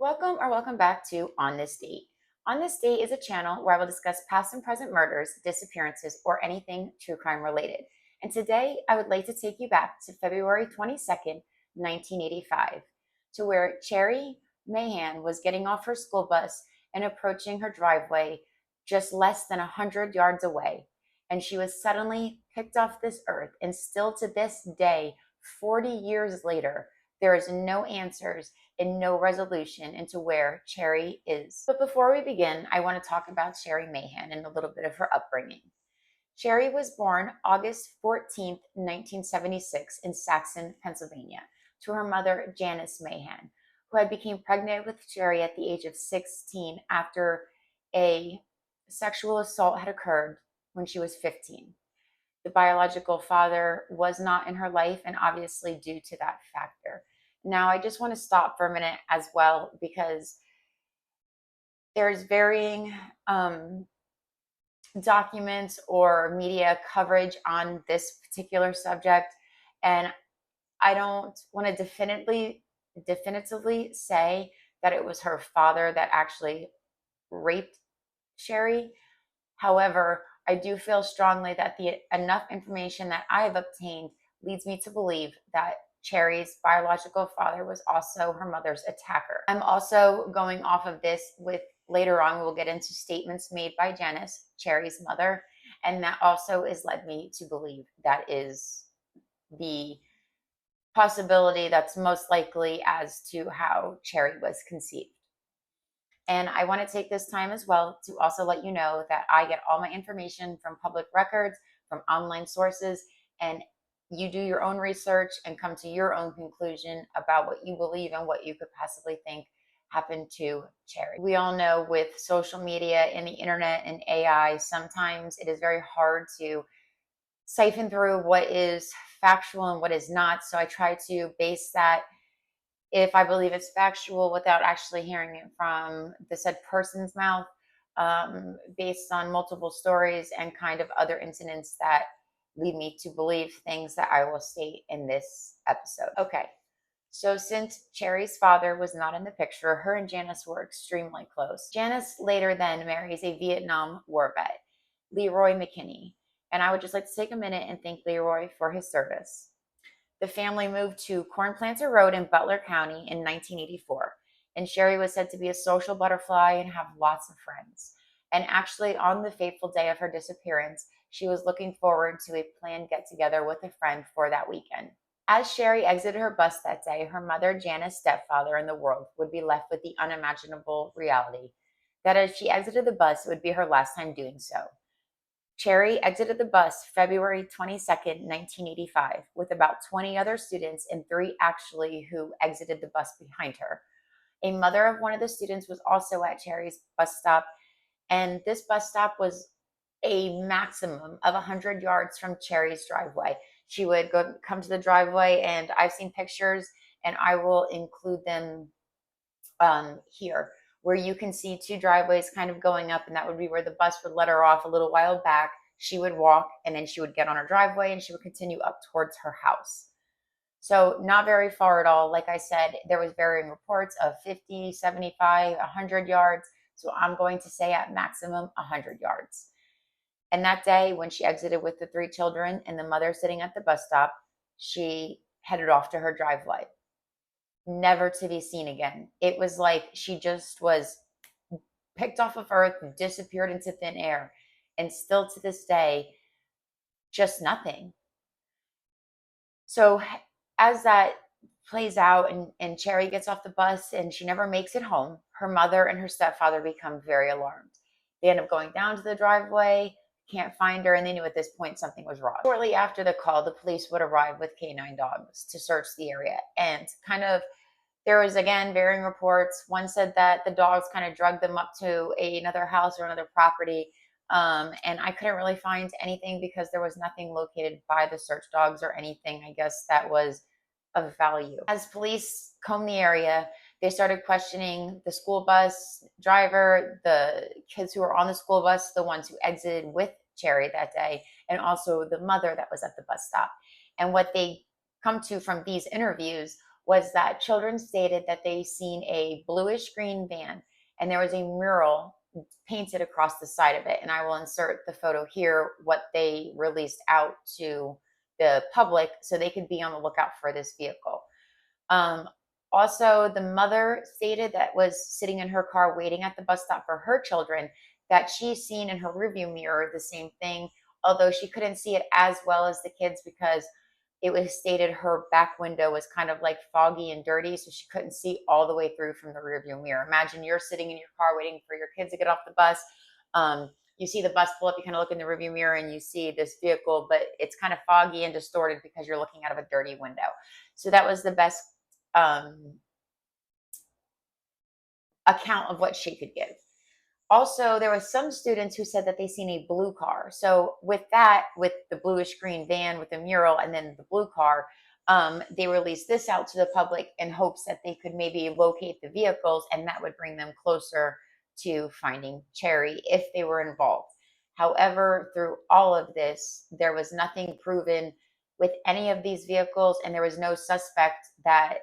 Welcome back to On This Date. On This Date is a channel where I will discuss past and present murders, disappearances, or anything true crime related. And today I would like to take you back to February 22nd, 1985, to where Cherrie Mahan was getting off her school bus and approaching her driveway just less than 100 yards away. And she was suddenly picked off this earth, and still to this day, 40 years later, there is no answers and no resolution into where Cherrie is. But before we begin, I want to talk about Cherrie Mahan and a little bit of her upbringing. Cherrie was born August 14th, 1976 in Saxon, Pennsylvania, to her mother, Janice Mahan, who had become pregnant with Cherrie at the age of 16 after a sexual assault had occurred when she was 15. The biological father was not in her life, and obviously due to that factor. Now, I just want to stop for a minute as well, because there's varying documents or media coverage on this particular subject, and I don't want to definitively say that it was her father that actually raped Cherrie. However, I do feel strongly that enough information that I have obtained leads me to believe that Cherrie's biological father was also her mother's attacker. I'm also going off of this with, later on, we'll get into statements made by Janice, Cherrie's mother, and that also has led me to believe that is the possibility that's most likely as to how Cherrie was conceived. And I want to take this time as well to also let you know that I get all my information from public records, from online sources, and you do your own research and come to your own conclusion about what you believe and what you could possibly think happened to Cherrie. We all know with social media and the internet and AI, sometimes it is very hard to siphon through what is factual and what is not. So I try to base that, if I believe it's factual, without actually hearing it from the said person's mouth, based on multiple stories and kind of other incidents that lead me to believe things that I will state in this episode. Okay, so since Cherrie's father was not in the picture, her and Janice were extremely close. Janice later then marries a Vietnam War vet, Leroy McKinney, and I would just like to take a minute and thank Leroy for his service. The family moved to Cornplanter Road in Butler County in 1984, and Cherrie was said to be a social butterfly and have lots of friends. And actually, on the fateful day of her disappearance, she was looking forward to a planned get-together with a friend for that weekend. As Cherrie exited her bus that day, her mother, Janice's stepfather in the world, would be left with the unimaginable reality that as she exited the bus, it would be her last time doing so. Cherrie exited the bus February 22nd, 1985, with about 20 other students and 3 actually who exited the bus behind her. A mother of one of the students was also at Cherrie's bus stop, and this bus stop was a maximum of 100 yards from Cherrie's driveway. She would come to the driveway, and I've seen pictures, and I will include them here, where you can see 2 driveways kind of going up, and that would be where the bus would let her off a little while back. She would walk, and then she would get on her driveway, and she would continue up towards her house. So not very far at all. Like I said, there was varying reports of 50, 75, 100 yards. So I'm going to say at maximum 100 yards. And that day, when she exited with the 3 children and the mother sitting at the bus stop, she headed off to her driveway, never to be seen again. It was like she just was picked off of earth, disappeared into thin air, and still to this day, just nothing. So as that plays out, and Cherrie gets off the bus and she never makes it home, her mother and her stepfather become very alarmed. They end up going down to the driveway, can't find her, and they knew at this point something was wrong. Shortly after the call, the police would arrive with canine dogs to search the area, and there was, again, varying reports. One said that the dogs kind of dragged them up to another house or another property. And I couldn't really find anything because there was nothing located by the search dogs or anything, I guess, that was of value. As police combed the area, they started questioning the school bus driver, the kids who were on the school bus, the ones who exited with Cherrie that day, and also the mother that was at the bus stop. And what they come to from these interviews was that children stated that they seen a bluish green van and there was a mural painted across the side of it. And I will insert the photo here, what they released out to the public so they could be on the lookout for this vehicle. Um, Also, the mother stated that was sitting in her car waiting at the bus stop for her children, that she's seen in her rearview mirror the same thing, although she couldn't see it as well as the kids because it was stated her back window was kind of like foggy and dirty, so she couldn't see all the way through from the rearview mirror. Imagine you're sitting in your car waiting for your kids to get off the bus. You see the bus pull up, you kind of look in the rearview mirror and you see this vehicle, but it's kind of foggy and distorted because you're looking out of a dirty window. So that was the best account of what she could give. Also, there were some students who said that they seen a blue car. So with that, with the bluish green van with the mural and then the blue car, they released this out to the public in hopes that they could maybe locate the vehicles and that would bring them closer to finding Cherrie if they were involved. However, through all of this, there was nothing proven with any of these vehicles and there was no suspect that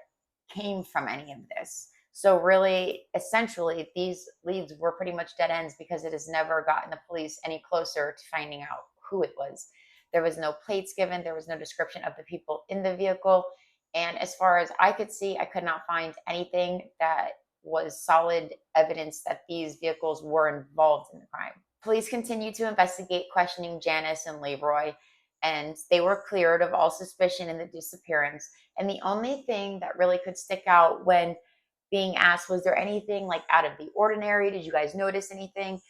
came from any of this. So really, essentially, these leads were pretty much dead ends because it has never gotten the police any closer to finding out who it was. There was no plates given. There was no description of the people in the vehicle. And as far as I could see, I could not find anything that was solid evidence that these vehicles were involved in the crime. Police continued to investigate, questioning Janice and Leroy, and they were cleared of all suspicion in the disappearance. And the only thing that really could stick out when being asked, was there anything like out of the ordinary? Did you guys notice anything?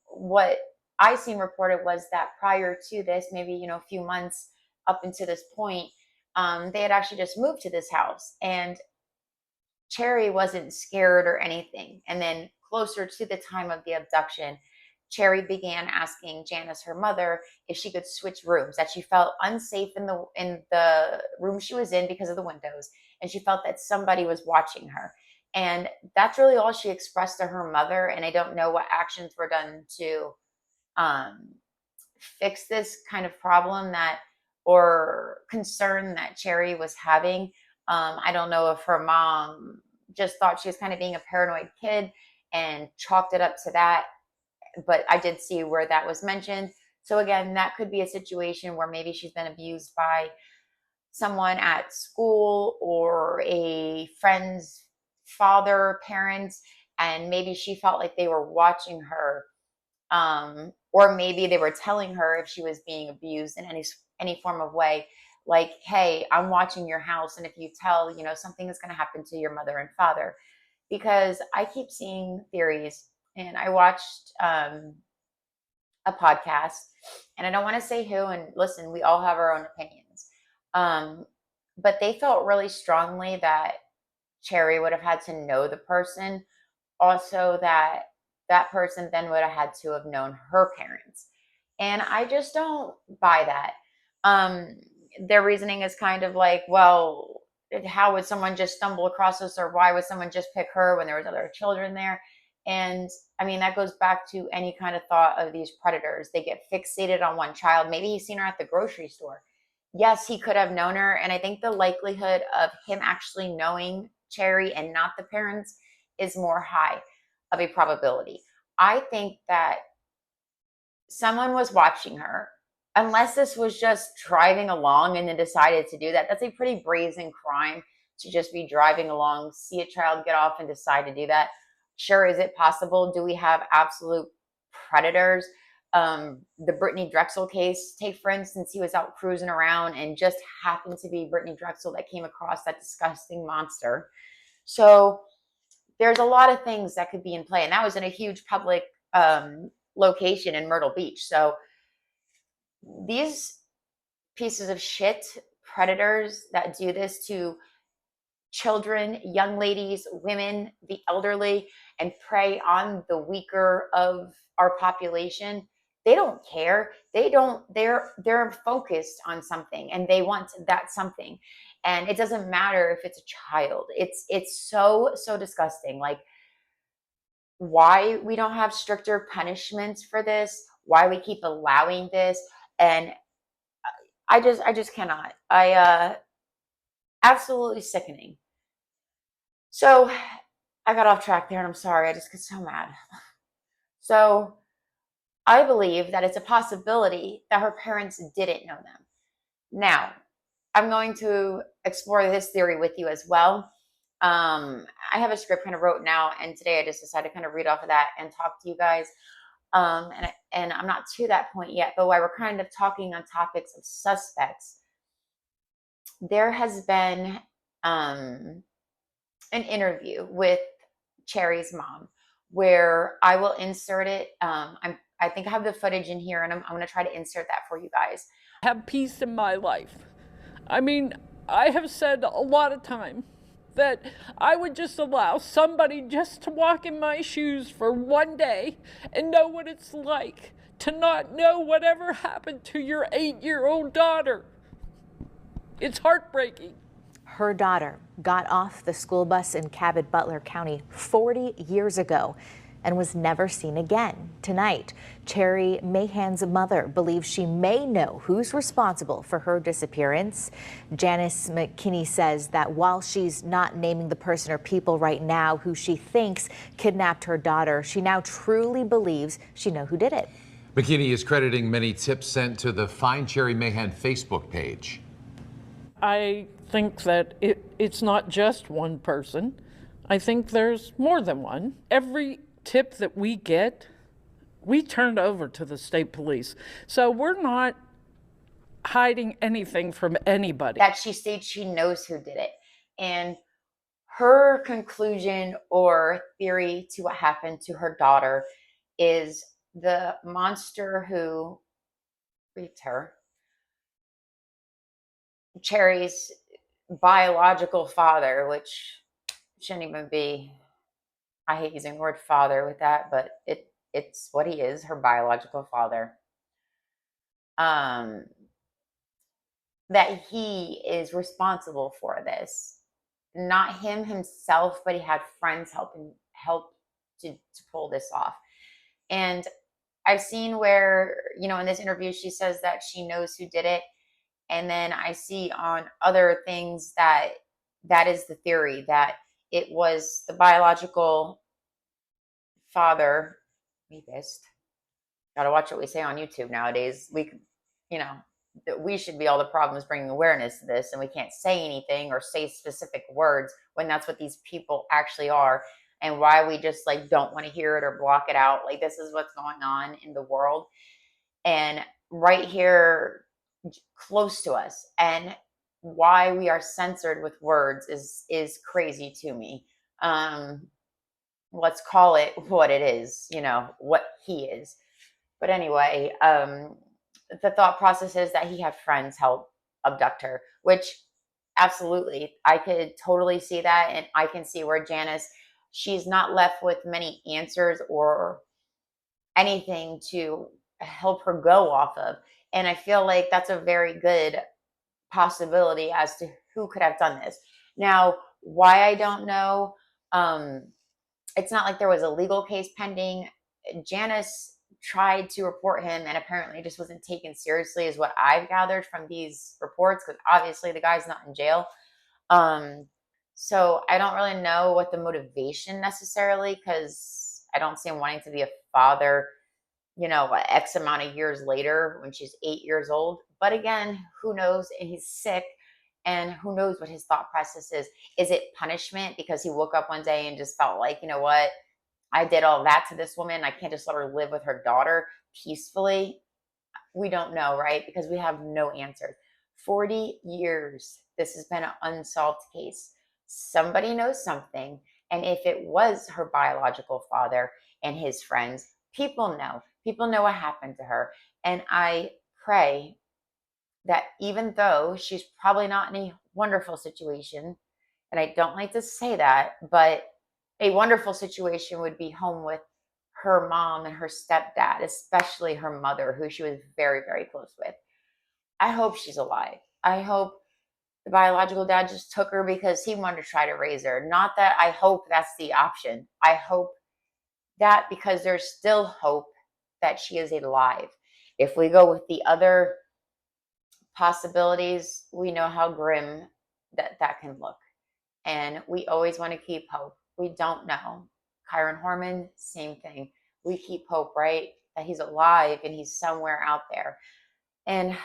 What I seen reported was that prior to this, maybe, a few months up into this point, they had actually just moved to this house and Cherrie wasn't scared or anything. And then closer to the time of the abduction, Cherrie began asking Janice, her mother, if she could switch rooms, that she felt unsafe in the room she was in because of the windows, and she felt that somebody was watching her. And that's really all she expressed to her mother. And I don't know what actions were done to um, fix this kind of problem that or concern that Cherrie was having. I don't know if her mom just thought she was kind of being a paranoid kid and chalked it up to that, but I did see where that was mentioned. So again, that could be a situation where maybe she's been abused by someone at school or a friend's father, parents, and maybe she felt like they were watching her, or maybe they were telling her if she was being abused in any form of way, like, hey, I'm watching your house, and if you tell, something is going to happen to your mother and father. Because I keep seeing theories, and I watched a podcast, and I don't want to say who, and listen, we all have our own opinions. But they felt really strongly that Cherrie would have had to know the person, also that that person then would have had to have known her parents. And I just don't buy that. Their reasoning is kind of like, well, how would someone just stumble across us, or why would someone just pick her when there was other children there? And I mean, that goes back to any kind of thought of these predators. They get fixated on one child. Maybe he's seen her at the grocery store. Yes, he could have known her. And I think the likelihood of him actually knowing Cherrie and not the parents is more high of a probability. I think that someone was watching her, unless this was just driving along and then decided to do that. That's a pretty brazen crime to just be driving along, see a child get off and decide to do that. Sure, is it possible? Do we have absolute predators? The Brittany Drexel case, take for instance, he was out cruising around and just happened to be Brittany Drexel that came across that disgusting monster. So there's a lot of things that could be in play. And that was in a huge public location in Myrtle Beach. So these pieces of shit, predators that do this to children, young ladies, women, the elderly, and prey on the weaker of our population, they don't care. They're focused on something and they want that something. And it doesn't matter if it's a child. It's so disgusting. Like, why we don't have stricter punishments for this, why we keep allowing this. And I just cannot. Absolutely sickening. So I got off track there and I'm sorry. I just get so mad. So I believe that it's a possibility that her parents didn't know them. Now, I'm going to explore this theory with you as well. I have a script kind of written out, and today I just decided to kind of read off of that and talk to you guys. And I'm not to that point yet, but while we're kind of talking on topics of suspects, there has been an interview with Cherry's mom where I will insert it. I think I have the footage in here, and I'm going to try to insert that for you guys. Have peace in my life. I mean, I have said a lot of time that I would just allow somebody just to walk in my shoes for one day and know what it's like to not know whatever happened to your 8-year-old daughter. It's heartbreaking. Her daughter got off the school bus in Cabot, Butler County 40 years ago and was never seen again. Tonight, Cherrie Mahan's mother believes she may know who's responsible for her disappearance. Janice McKinney says that while she's not naming the person or people right now who she thinks kidnapped her daughter, she now truly believes she knows who did it. McKinney is crediting many tips sent to the Find Cherrie Mahan Facebook page. I think that it's not just one person. I think there's more than one. Every tip that we get, we turn over to the state police. So we're not hiding anything from anybody. That she states she knows who did it. And her conclusion or theory to what happened to her daughter is the monster who raped her, Cherry's biological father, which shouldn't even be, I hate using the word father with that, but it's what he is, her biological father. That he is responsible for this. Not him himself, but he had friends help to pull this off. And I've seen where, in this interview, she says that she knows who did it. And then I see on other things that is the theory, that it was the biological father, rapist. Gotta watch what we say on YouTube nowadays. We should be all the problems bringing awareness to this, and we can't say anything or say specific words when that's what these people actually are, and why we just don't want to hear it or block it out. This is what's going on in the world, and right here close to us, and why we are censored with words is crazy to me. Let's call it what it is, what he is. But anyway, the thought process is that he had friends help abduct her, which absolutely, I could totally see that. And I can see where Janice, she's not left with many answers or anything to help her go off of. And I feel like that's a very good possibility as to who could have done this. Now, why I don't know. It's not like there was a legal case pending. Janice tried to report him and apparently just wasn't taken seriously, is what I've gathered from these reports, because obviously the guy's not in jail. So I don't really know what the motivation necessarily, because I don't see him wanting to be a father, X amount of years later when she's 8 years old. But again, who knows? And he's sick. And who knows what his thought process is. Is it punishment because he woke up one day and just felt like, you know what? I did all that to this woman. I can't just let her live with her daughter peacefully. We don't know, right? Because we have no answers. 40 years, this has been an unsolved case. Somebody knows something. And if it was her biological father and his friends, people know. People know what happened to her. And I pray that even though she's probably not in a wonderful situation, and I don't like to say that, but a wonderful situation would be home with her mom and her stepdad, especially her mother, who she was very, very close with. I hope she's alive. I hope the biological dad just took her because he wanted to try to raise her. Not that I hope that's the option. I hope that because there's still hope that she is alive. If we go with the other possibilities, we know how grim that can look. And we always want to keep hope. We don't know. Kyron Horman, same thing. We keep hope, right? That he's alive and he's somewhere out there. And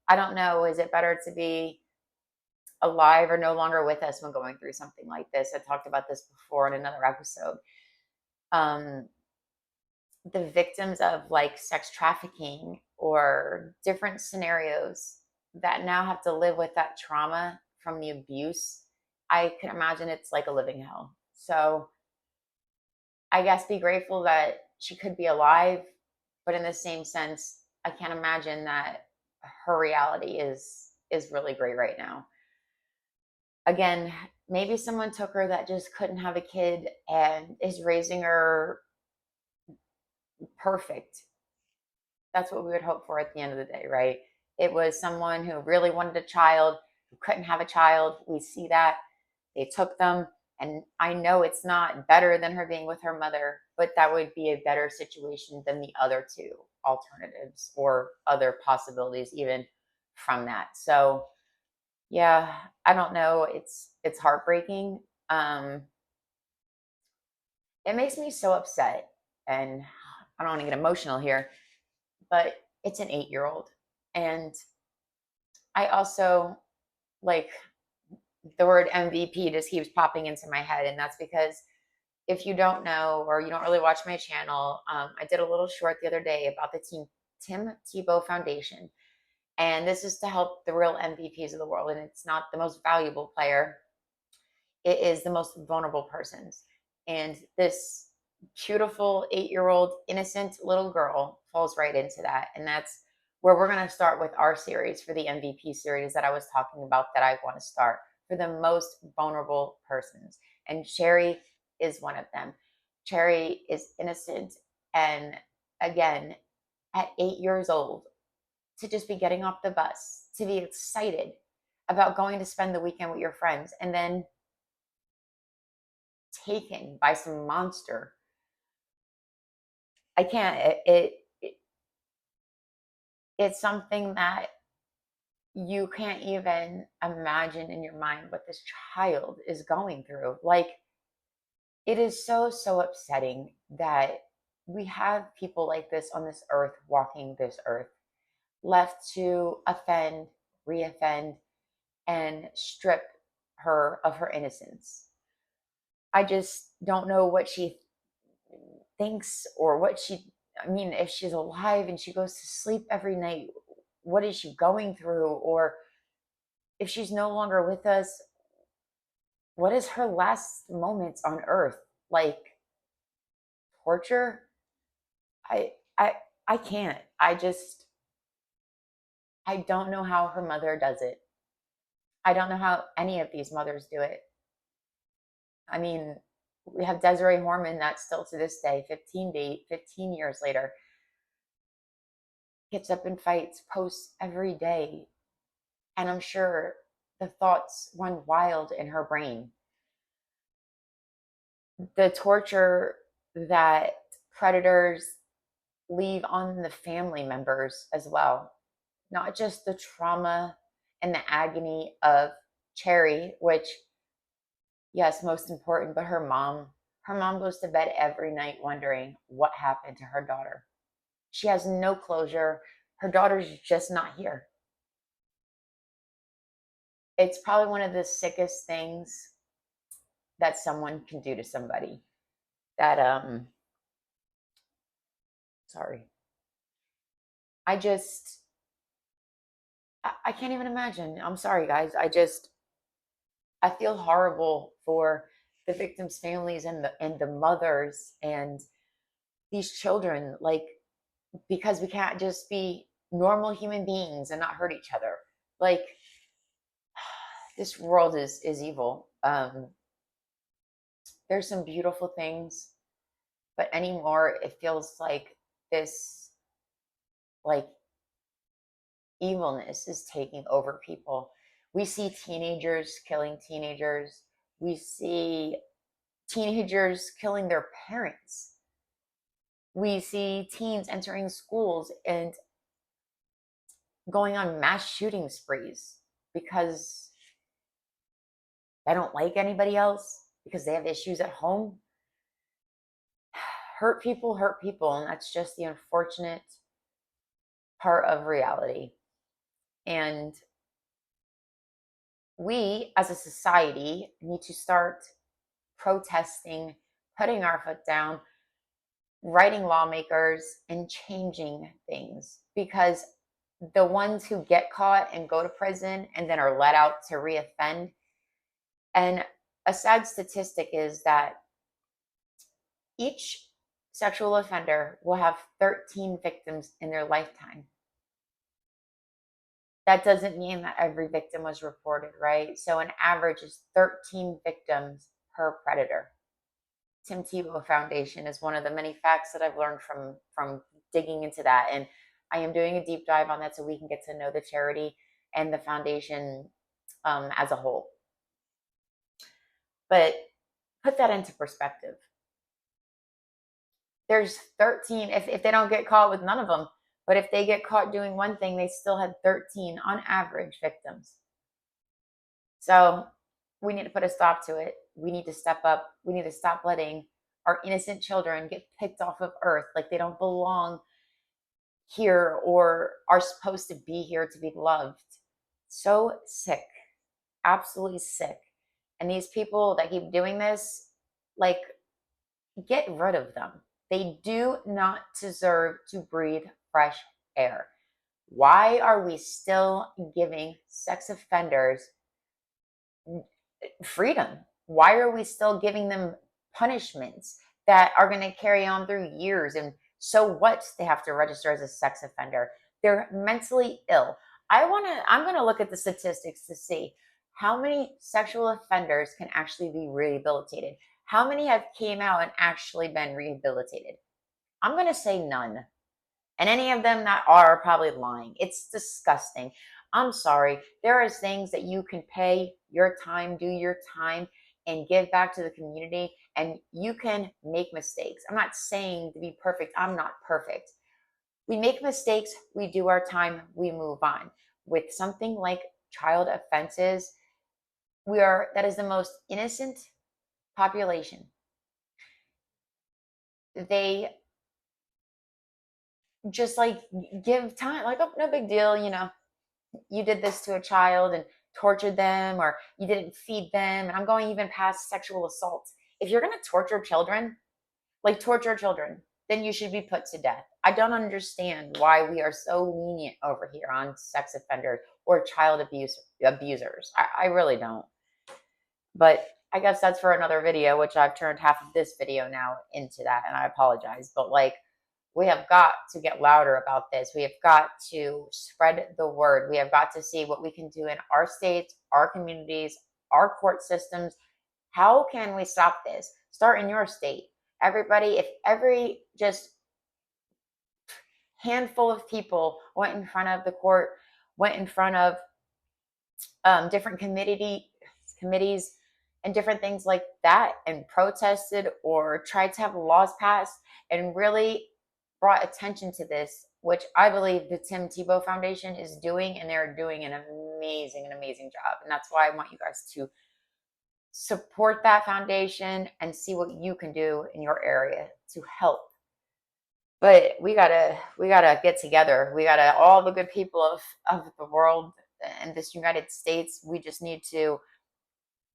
I don't know, is it better to be alive or no longer with us when going through something like this? I talked about this before in another episode. The victims of like sex trafficking or different scenarios that now have to live with that trauma from the abuse, I can imagine it's like a living hell. So I guess be grateful that she could be alive, but in the same sense, I can't imagine that her reality is really great right now. Again, maybe someone took her that just couldn't have a kid and is raising her perfect. That's what we would hope for at the end of the day, right? It was someone who really wanted a child, who couldn't have a child. We see that. They took them. And I know it's not better than her being with her mother, but that would be a better situation than the other two alternatives or other possibilities, even from that. So, yeah, I don't know. It's heartbreaking. It makes me so upset, and I don't want to get emotional here, but it's an 8-year-old, and I also like the word MVP just keeps popping into my head, and that's because if you don't know or you don't really watch my channel, I did a little short the other day about the Tim Tebow Foundation, and this is to help the real MVPs of the world, and it's not the most valuable player. It is the most vulnerable persons. And this beautiful 8-year-old innocent little girl falls right into that. And that's where we're going to start with our series for the MVP series that I was talking about, that I want to start for the most vulnerable persons. And Cherrie is one of them. Cherrie is innocent. And again, at 8 years old, to just be getting off the bus, to be excited about going to spend the weekend with your friends, and then taken by some monster. I can't. It's something that you can't even imagine in your mind what this child is going through. Like, it is so upsetting that we have people like this on this earth, walking this earth, left to offend, reoffend, and strip her of her innocence. I just don't know what she thinks or what she, I mean, if she's alive and she goes to sleep every night, what is she going through? Or if she's no longer with us, what is her last moments on earth? Like, torture? I I I can't. I don't know how her mother does it. I don't know how any of these mothers do it. I mean, we have Desiree Horman that still to this day, 15 years later, gets up and fights, posts every day. And I'm sure the thoughts run wild in her brain. The torture that predators leave on the family members as well, not just the trauma and the agony of Cherrie, which, yes, most important, but her mom. Her mom goes to bed every night wondering what happened to her daughter. She has no closure. Her daughter's just not here. It's probably one of the sickest things that someone can do to somebody. That sorry. I just I can't even imagine. I'm sorry guys. I feel horrible for the victims' families and the mothers and these children, like, because we can't just be normal human beings and not hurt each other. Like, this world is evil. There's some beautiful things, but anymore it feels like this, like, evilness is taking over people. We see teenagers killing teenagers. We see teenagers killing their parents. We see teens entering schools and going on mass shooting sprees because They don't like anybody else because they have issues at home. Hurt people, and that's just the unfortunate part of reality. And we as a society need to start protesting, putting our foot down, writing lawmakers, and changing things, because the ones who get caught and go to prison and then are let out to reoffend. And a sad statistic is that each sexual offender will have 13 victims in their lifetime. That doesn't mean that every victim was reported, right? So an average is 13 victims per predator. Tim Tebow Foundation is one of the many facts that I've learned from digging into that. And I am doing a deep dive on that so we can get to know the charity and the foundation as a whole. But put that into perspective. There's 13, if they don't get caught with none of them, but if they get caught doing one thing, they still had 13 on average victims. So we need to put a stop to it. We need to step up. We need to stop letting our innocent children get picked off of earth like they don't belong here or are supposed to be here to be loved. So sick, absolutely sick. And these people that keep doing this, like, get rid of them. They do not deserve to breathe fresh air. Why are we still giving sex offenders freedom? Why are we still giving them punishments that are going to carry on through years? And so what? They have to register as a sex offender. They're mentally ill. I'm going to look at the statistics to see how many sexual offenders can actually be rehabilitated. How many have came out and actually been rehabilitated? I'm going to say none. And any of them that are probably lying. It's disgusting. I'm sorry. There are things that you can pay your time, do your time, and give back to the community. And you can make mistakes. I'm not saying to be perfect. I'm not perfect. We make mistakes. We do our time. We move on. With something like child offenses, that is the most innocent population. They just like give time, like, oh, no big deal, you did this to a child and tortured them, or you didn't feed them. And I'm going even past sexual assault. If you're going to torture children, then you should be put to death. I don't understand why we are so lenient over here on sex offenders or child abusers. I really don't. But I guess that's for another video, which I've turned half of this video now into that, and I apologize. But we have got to get louder about this. We have got to spread the word. We have got to see what we can do in our states, our communities, our court systems. How can we stop this? Start in your state. Everybody, if every just handful of people went in front of the court, went in front of different committees and different things like that, and protested or tried to have laws passed and really brought attention to this, which I believe the Tim Tebow Foundation is doing, and they're doing an amazing job. And that's why I want you guys to support that foundation and see what you can do in your area to help. But we gotta get together. We gotta, all the good people of the world and this United States, we just need to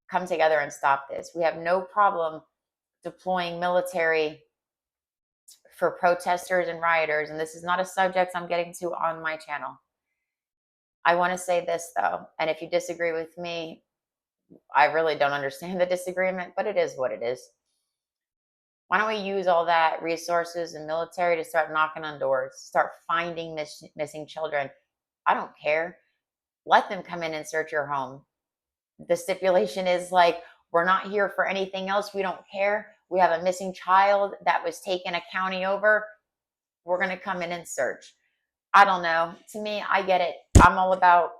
come together and stop this. We have no problem deploying military for protesters and rioters, and this is not a subject I'm getting to on my channel. I want to say this though, and if you disagree with me, I really don't understand the disagreement, but it is what it is. Why don't we use all that resources and military to start knocking on doors, start finding missing children? I don't care. Let them come in and search your home. The stipulation is we're not here for anything else. We don't care. We have a missing child that was taken a county over. We're going to come in and search. I don't know. To me, I get it. I'm all about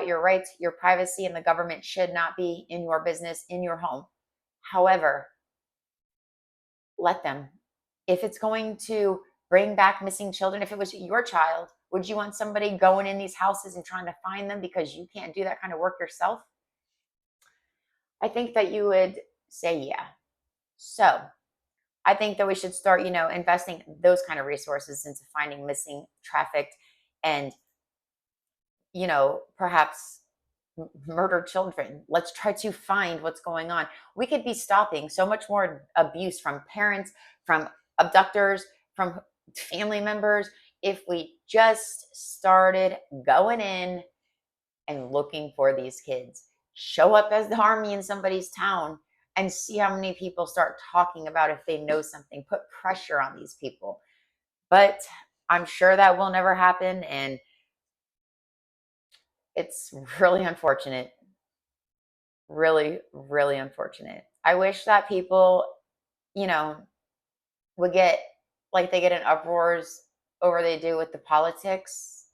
your rights, your privacy, and the government should not be in your business, in your home. However, let them. If it's going to bring back missing children, if it was your child, would you want somebody going in these houses and trying to find them because you can't do that kind of work yourself? I think that you would say, yeah. So I think that we should start, investing those kind of resources into finding missing, trafficked, and, perhaps murdered children. Let's try to find what's going on. We could be stopping so much more abuse from parents, from abductors, from family members if we just started going in and looking for these kids. Show up as the army in somebody's town and see how many people start talking about if they know something. Put pressure on these people. But I'm sure that will never happen, and it's really unfortunate. Really, really unfortunate. I wish that people, you know, would get like they get in uproars over they do with the politics.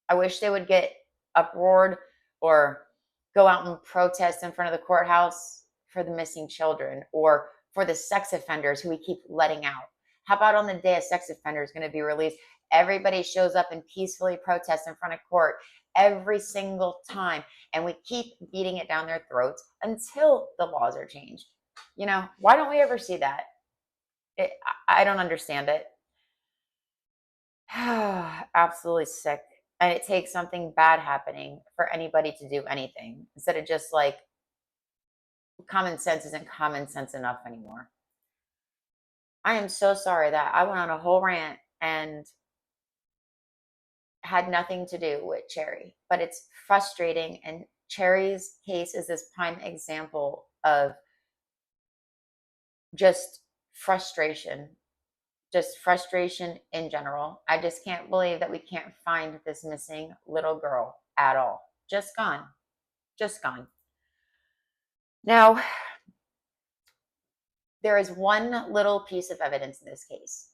I wish they would get uproared or go out and protest in front of the courthouse for the missing children or for the sex offenders who we keep letting out. How about on the day a sex offender is going to be released, everybody shows up and peacefully protests in front of court every single time, and we keep beating it down their throats until the laws are changed? Why don't we ever see that? I don't understand it. Absolutely sick. And it takes something bad happening for anybody to do anything instead of just like common sense isn't common sense enough anymore. I am so sorry that I went on a whole rant and had nothing to do with Cherrie, but it's frustrating. And Cherrie's case is this prime example of just frustration, just frustration in general. I just can't believe that we can't find this missing little girl at all. Just gone. Just gone. Now, there is one little piece of evidence in this case.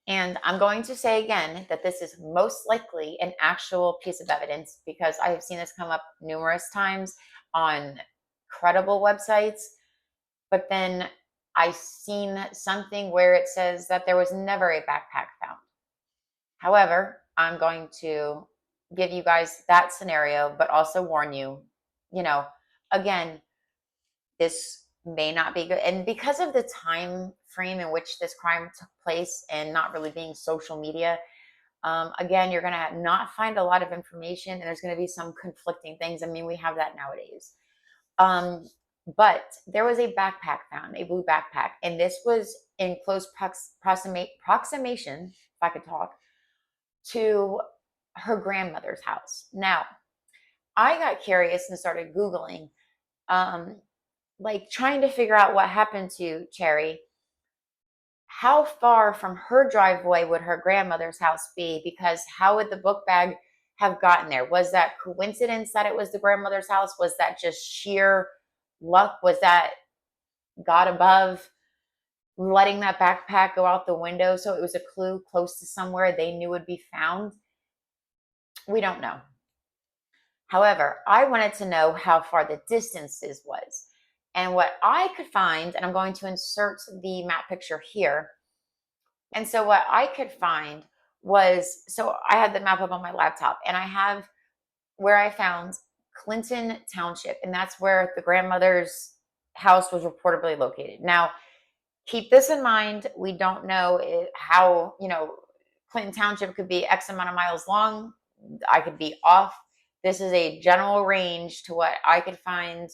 And I'm going to say again that this is most likely an actual piece of evidence because I have seen this come up numerous times on credible websites. But then I've seen something where it says that there was never a backpack found. However, I'm going to give you guys that scenario, but also warn you, again, this may not be good. And because of the time frame in which this crime took place and not really being social media, again, you're going to not find a lot of information and there's going to be some conflicting things. I mean, we have that nowadays. But there was a backpack found, a blue backpack, and this was in close proximation, if I could talk, to her grandmother's house. Now, I got curious and started Googling, like trying to figure out what happened to Cherrie. How far from her driveway would her grandmother's house be? Because how would the book bag have gotten there? Was that coincidence that it was the grandmother's house? Was that just sheer luck? Was that God above letting that backpack go out the window so it was a clue close to somewhere they knew would be found? We don't know. However, I wanted to know how far the distances was. And what I could find, and I'm going to insert the map picture here. And so what I could find was, so I had the map up on my laptop and I have where I found Clinton Township, and that's where the grandmother's house was reportedly located. Now, keep this in mind. We don't know how, Clinton Township could be X amount of miles long. I could be off. This is a general range to what I could find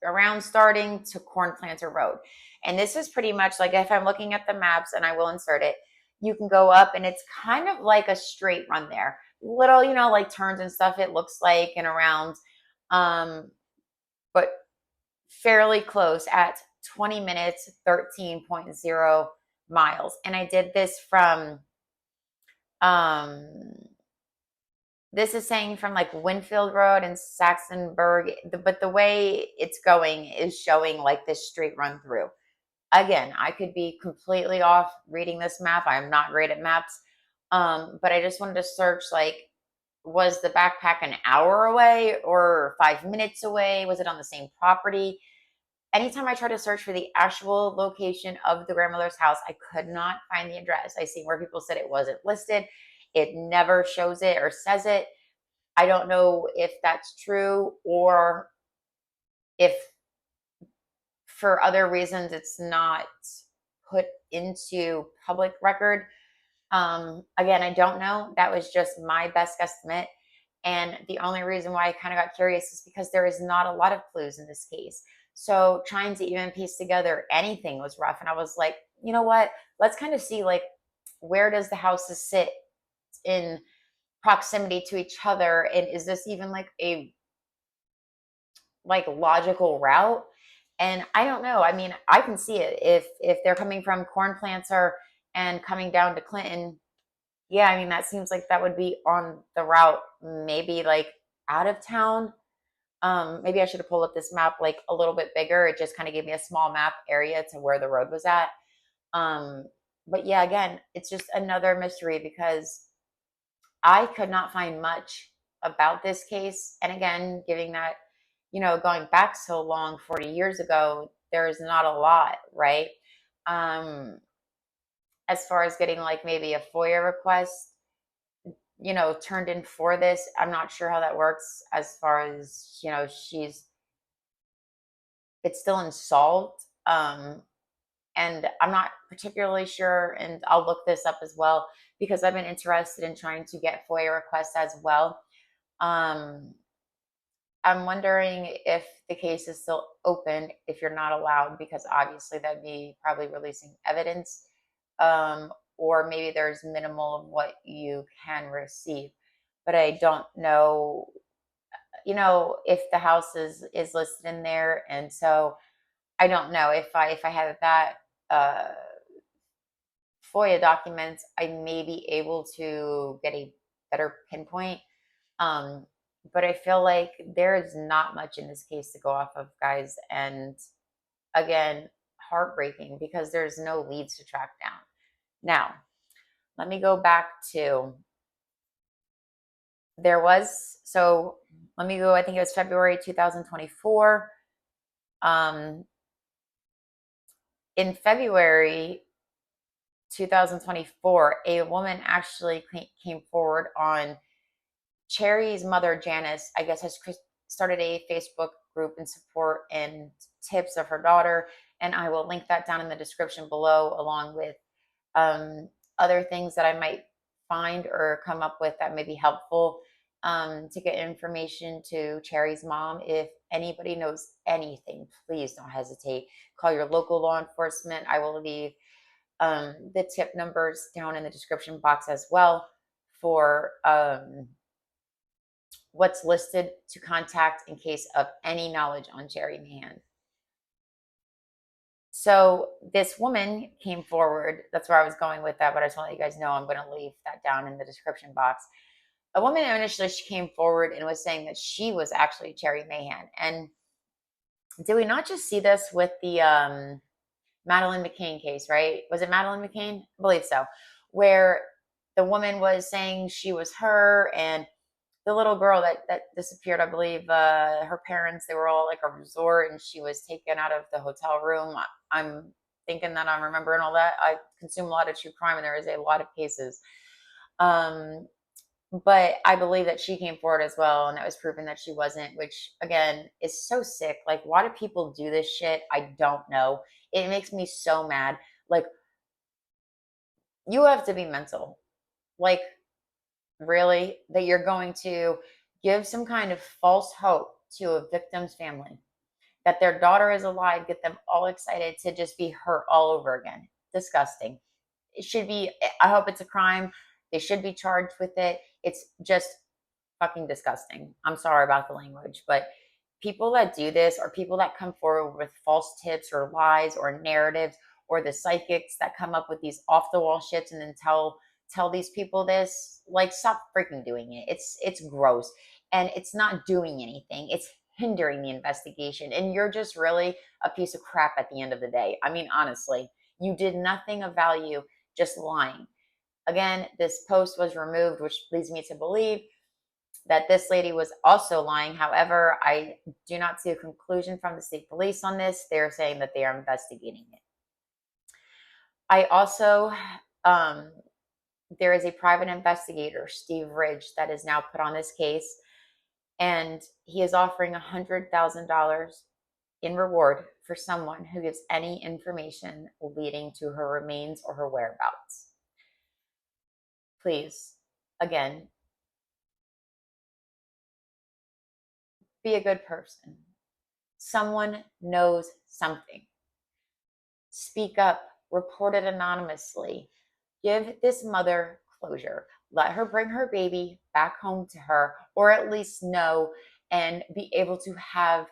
around starting to Corn Planter Road. And this is pretty much like if I'm looking at the maps, and I will insert it, you can go up and it's kind of like a straight run there. Little, like turns and stuff it looks like and around, but fairly close at 20 minutes, 13.0 miles. And I did this from, this is saying from like Winfield Road and Saxonburg, but the way it's going is showing like this straight run through. Again, I could be completely off reading this map. I am not great at maps. But I just wanted to search, like, was the backpack an hour away or 5 minutes away? Was it on the same property? Anytime I try to search for the actual location of the grandmother's house, I could not find the address. I see where people said it wasn't listed. It never shows it or says it. I don't know if that's true or if for other reasons it's not put into public record. Again, I don't know. That was just my best estimate. And the only reason why I kind of got curious is because there is not a lot of clues in this case. So trying to even piece together anything was rough. And I was like, you know what? Let's kind of see, like, where does the houses sit in proximity to each other? And is this even like a logical route? And I don't know. I mean, I can see it if they're coming from Corn Planter and coming down to Clinton. Yeah, I mean, that seems like that would be on the route, maybe like out of town. Maybe I should have pulled up this map like a little bit bigger. It just kind of gave me a small map area to where the road was at. Um, but yeah, again, it's just another mystery because I could not find much about this case. And again, giving that, going back so long, 40 years ago, there's not a lot, right? Um, as far as getting like maybe a FOIA request, turned in for this, I'm not sure how that works as far as, it's still unsolved. And I'm not particularly sure, and I'll look this up as well because I've been interested in trying to get FOIA requests as well. Um, I'm wondering if the case is still open if you're not allowed, because obviously that'd be probably releasing evidence, or maybe there's minimal of what you can receive. But I don't know, if the house is listed in there, and so I don't know if I have that uh, FOIA documents, I may be able to get a better pinpoint. Um, but I feel like there is not much in this case to go off of, guys. And again, heartbreaking because there's no leads to track down. Now, let me go back to let me go, I think it was February 2024. In February 2024, a woman actually came forward on Cherries Mother Janice, I guess, has started a Facebook group in support and tips of her daughter. And I will link that down in the description below, along with other things that I might find or come up with that may be helpful to get information to Cherry's mom. If anybody knows anything, please don't hesitate. Call your local law enforcement. I will leave the tip numbers down in the description box as well for what's listed to contact in case of any knowledge on Cherrie Mahan. So this woman came forward. That's where I was going with that, but I just want to let you guys know I'm going to leave that down in the description box. A woman initially, she came forward and was saying that she was actually Cherrie Mahan. And did we not just see this with the Madeleine McCann case, right? Was it Madeleine McCann? I believe so. Where the woman was saying she was her, and the little girl that disappeared, I believe, her parents, they were all like a resort, and she was taken out of the hotel room. I'm thinking that I'm remembering all that. I consume a lot of true crime, and there is a lot of cases. But I believe that she came forward as well, and that was proven that she wasn't, which again is so sick. Like, why do people do this shit? I don't know. It makes me so mad. Like, you have to be mental. Like, really? That you're going to give some kind of false hope to a victim's family that their daughter is alive, get them all excited to just be hurt all over again. Disgusting. It should be, I hope it's a crime. They should be charged with it. It's just fucking disgusting. I'm sorry about the language, but people that do this, or people that come forward with false tips or lies or narratives, or the psychics that come up with these off the wall shits and then tell these people this, like, stop freaking doing it. It's gross, and it's not doing anything. It's hindering the investigation, and you're just really a piece of crap at the end of the day. I mean, honestly, you did nothing of value, just lying. Again, this post was removed, which leads me to believe that this lady was also lying. However, I do not see a conclusion from the state police on this. They're saying that they are investigating it. I also, there is a private investigator, Steve Ridge, that is now put on this case, and he is offering $100,000 in reward for someone who gives any information leading to her remains or her whereabouts. Please, again, be a good person. Someone knows something. Speak up, report it anonymously. Give this mother closure. Let her bring her baby back home to her, or at least know and be able to have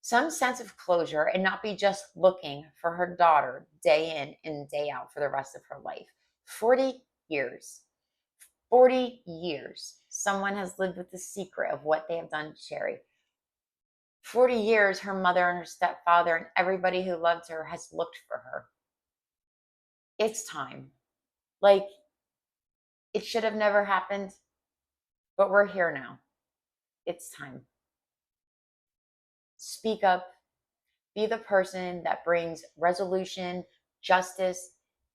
some sense of closure and not be just looking for her daughter day in and day out for the rest of her life. 40 years. 40 years. Someone has lived with the secret of what they have done to Cherrie. 40 years, her mother and her stepfather and everybody who loved her has looked for her. It's time. Like, it should have never happened, but we're here now. It's time. Speak up. Be the person that brings resolution, justice,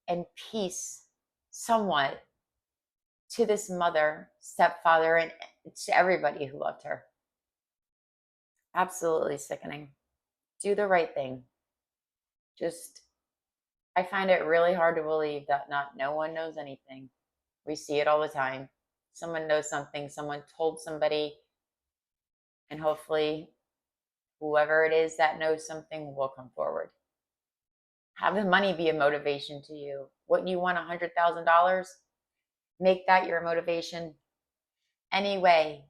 and peace somewhat to this mother, stepfather, and to everybody who loved her. Absolutely sickening. Do the right thing. I find it really hard to believe that no one knows anything. We see it all the time. Someone knows something, someone told somebody, and hopefully whoever it is that knows something will come forward. Have the money be a motivation to you. What you want, $100,000? Make that your motivation. Any way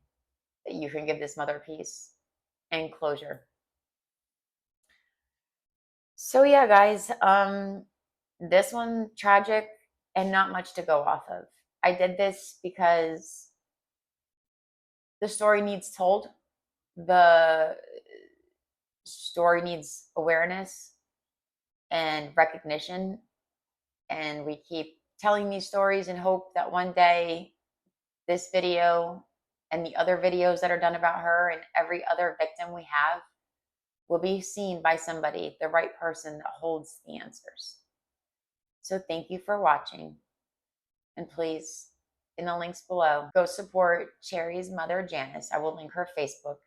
that you can give this mother peace and closure. So yeah, guys, this one tragic and not much to go off of. I did this because the story needs told. The story needs awareness and recognition, and we keep telling these stories and hope that one day this video and the other videos that are done about her and every other victim we have will be seen by somebody, the right person that holds the answers. So thank you for watching, and please, in the links below, go support Cherries Mother Janice. I will link her Facebook.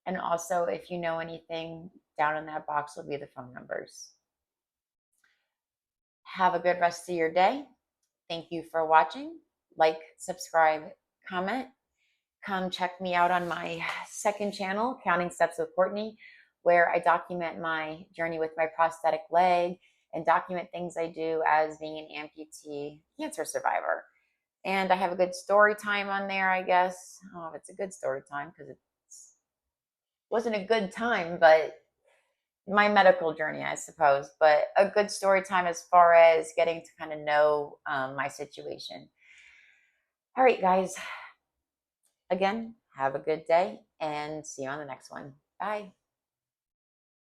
And also, if you know anything, down in that box will be the phone numbers. Have a good rest of your day. Thank you for watching. Like, subscribe, comment. Come check me out on my second channel, Counting Steps with Courtney, where I document my journey with my prosthetic leg and document things I do as being an amputee cancer survivor. And I have a good story time on there, I guess. Oh, it's a good story time because it wasn't a good time, but my medical journey, I suppose, but a good story time as far as getting to kind of know my situation. All right, guys. Again, have a good day and see you on the next one. Bye.